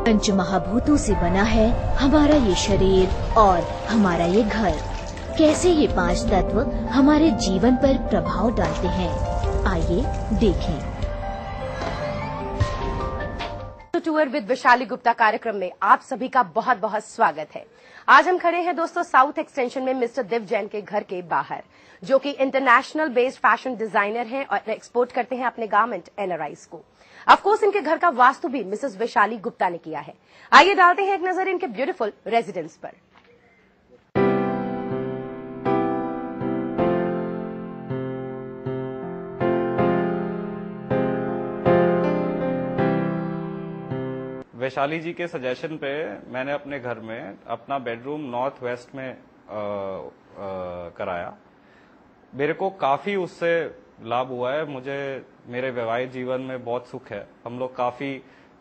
पंच महाभूतों से बना है हमारा ये शरीर और हमारा ये घर। कैसे ये पांच तत्व हमारे जीवन पर प्रभाव डालते हैं, आइए देखें। टूर विद वैशाली गुप्ता कार्यक्रम में आप सभी का बहुत बहुत स्वागत है। आज हम खड़े हैं दोस्तों साउथ एक्सटेंशन में मिस्टर दिव जैन के घर के बाहर, जो कि इंटरनेशनल बेस्ड फैशन डिजाइनर हैं और एक्सपोर्ट करते हैं अपने गारमेंट एनआरआईज को। ऑफ कोर्स इनके घर का वास्तु भी मिसेस वैशाली गुप्ता ने किया है। आइए डालते हैं एक नजर इनके ब्यूटीफुल रेजिडेंस पर। वैशाली जी के सजेशन पे मैंने अपने घर में अपना बेडरूम नॉर्थ वेस्ट में कराया। मेरे को काफी उससे लाभ हुआ है। मुझे मेरे वैवाहिक जीवन में बहुत सुख है। हम लोग काफी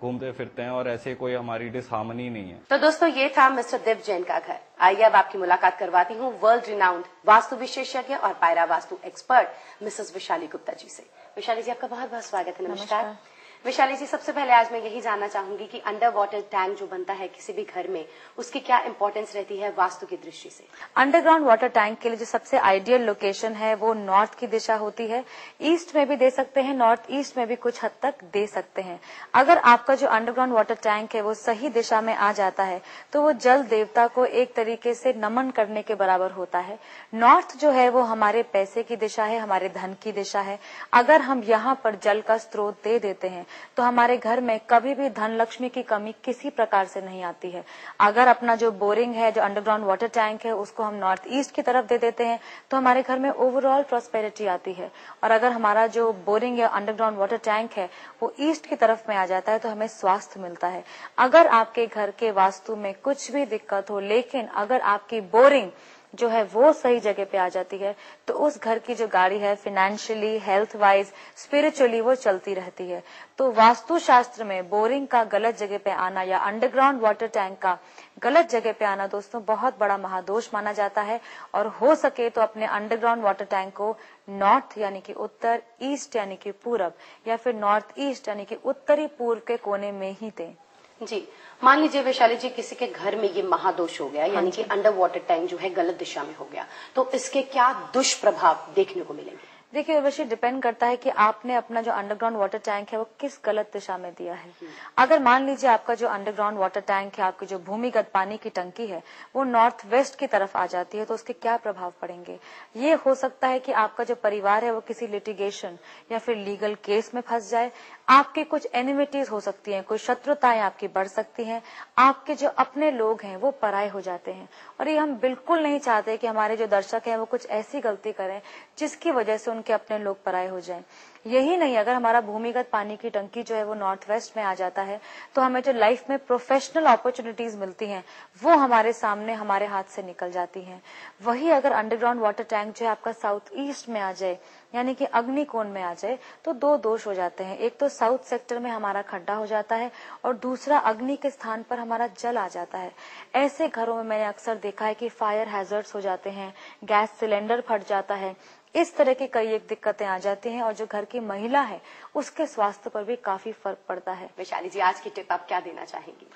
घूमते फिरते हैं और ऐसे कोई हमारी डिसहार्मनी नहीं है। तो दोस्तों ये था मिस्टर दिव जैन का घर। आइए अब आपकी मुलाकात करवाती हूँ वर्ल्ड रिनाउंड वास्तु विशेषज्ञ और पायरा वास्तु एक्सपर्ट मिसेस वैशाली गुप्ता जी से। वैशाली जी आपका बहुत बहुत स्वागत है। नमस्कार वैशाली जी, सबसे पहले आज मैं यही जानना चाहूंगी कि अंडर वाटर टैंक जो बनता है किसी भी घर में, उसकी क्या इंपॉर्टेंस रहती है वास्तु की दृष्टि से? अंडरग्राउंड वाटर टैंक के लिए जो सबसे आइडियल लोकेशन है वो नॉर्थ की दिशा होती है। ईस्ट में भी दे सकते हैं, नॉर्थ ईस्ट में भी कुछ हद तक दे सकते हैं। अगर आपका जो अंडरग्राउंड वाटर टैंक है वो सही दिशा में आ जाता है तो वो जल देवता को एक तरीके से नमन करने के बराबर होता है। नॉर्थ जो है वो हमारे पैसे की दिशा है, हमारे धन की दिशा है। अगर हम यहाँ पर जल का स्रोत दे देते हैं तो हमारे घर में कभी भी धन लक्ष्मी की कमी किसी प्रकार से नहीं आती है। अगर अपना जो बोरिंग है, जो अंडरग्राउंड वाटर टैंक है, उसको हम नॉर्थ ईस्ट की तरफ दे देते हैं तो हमारे घर में ओवरऑल प्रॉस्पेरिटी आती है। और अगर हमारा जो बोरिंग या अंडरग्राउंड वाटर टैंक है वो ईस्ट की तरफ में आ जाता है तो हमें स्वास्थ्य मिलता है। अगर आपके घर के वास्तु में कुछ भी दिक्कत हो, लेकिन अगर आपकी बोरिंग जो है वो सही जगह पे आ जाती है तो उस घर की जो गाड़ी है फाइनेंशियली, हेल्थ वाइज, स्पिरिचुअली वो चलती रहती है। तो वास्तु शास्त्र में बोरिंग का गलत जगह पे आना या अंडरग्राउंड वाटर टैंक का गलत जगह पे आना दोस्तों बहुत बड़ा महादोष माना जाता है। और हो सके तो अपने अंडरग्राउंड वाटर टैंक को नॉर्थ यानी कि उत्तर, ईस्ट यानी कि पूरब, या फिर नॉर्थ ईस्ट यानी कि उत्तरी पूर्व के कोने में ही दें। जी, मान लीजिए वैशाली जी किसी के घर में ये महादोष हो गया, यानी कि अंडर वाटर टैंक जो है गलत दिशा में हो गया, तो इसके क्या दुष्प्रभाव देखने को मिलेंगे? देखिए वैसे डिपेंड करता है कि आपने अपना जो अंडरग्राउंड वाटर टैंक है वो किस गलत दिशा में दिया है। अगर मान लीजिए आपका जो अंडरग्राउंड वाटर टैंक है, आपकी जो भूमिगत पानी की टंकी है वो नॉर्थ वेस्ट की तरफ आ जाती है तो उसके क्या प्रभाव पड़ेंगे? ये हो सकता है कि आपका जो परिवार है वो किसी लिटिगेशन या फिर लीगल केस में फंस जाए। आपके कुछ एनिमिटीज हो सकती हैं, कुछ शत्रुताएं आपकी बढ़ सकती हैं। आपके जो अपने लोग हैं वो पराये हो जाते हैं। और ये हम बिल्कुल नहीं चाहते कि हमारे जो दर्शक हैं वो कुछ ऐसी गलती करें जिसकी वजह से उनके अपने लोग पराये हो जाएं। यही नहीं, अगर हमारा भूमिगत पानी की टंकी जो है वो नॉर्थ वेस्ट में आ जाता है तो हमें जो लाइफ में प्रोफेशनल अपॉर्चुनिटीज मिलती हैं वो हमारे सामने, हमारे हाथ से निकल जाती हैं। वही अगर अंडरग्राउंड वाटर टैंक जो है आपका साउथ ईस्ट में आ जाए यानी कि अग्निकोण में आ जाए तो दो दोष हो जाते हैं। एक तो साउथ सेक्टर में हमारा खड्डा हो जाता है और दूसरा अग्नि के स्थान पर हमारा जल आ जाता है। ऐसे घरों में मैंने अक्सर देखा है कि फायर हैजर्ड्स हो जाते हैं, गैस सिलेंडर फट जाता है, इस तरह की कई एक दिक्कतें आ जाती हैं और जो घर की महिला है उसके स्वास्थ्य पर भी काफी फर्क पड़ता है। वैशाली जी आज की टिप आप क्या देना चाहेंगी?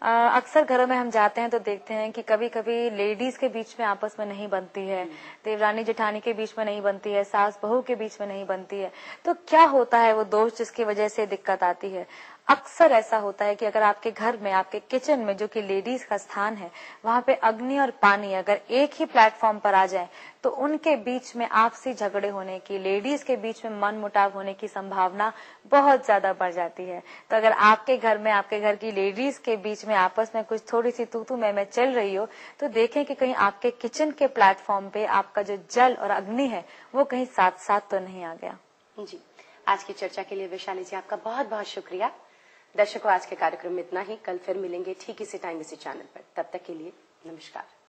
अक्सर घरों में हम जाते हैं तो देखते हैं कि कभी कभी लेडीज के बीच में आपस में नहीं बनती है, देवरानी जेठानी के बीच में नहीं बनती है, सास बहू के बीच में नहीं बनती है। तो क्या होता है वो दोष जिसकी वजह से दिक्कत आती है? अक्सर ऐसा होता है कि अगर आपके घर में, आपके किचन में जो कि लेडीज का स्थान है, वहां पे अग्नि और पानी अगर एक ही प्लेटफॉर्म पर आ जाए तो उनके बीच में आपसी झगड़े होने की, लेडीज के बीच में मन मुटाव होने की संभावना बहुत ज्यादा बढ़ जाती है। तो अगर आपके घर में, आपके घर की लेडीज के बीच में आपस में कुछ थोड़ी सी तू मैं चल रही हो तो देखें कि कहीं आपके किचन के प्लेटफॉर्म पे आपका जो जल और अग्नि है वो कहीं साथ साथ तो नहीं आ गया। जी, आज की चर्चा के लिए वैशाली जी आपका बहुत बहुत शुक्रिया। दर्शकों आज के कार्यक्रम में इतना ही। कल फिर मिलेंगे ठीक इसी टाइम इसी चैनल पर। तब तक के लिए नमस्कार।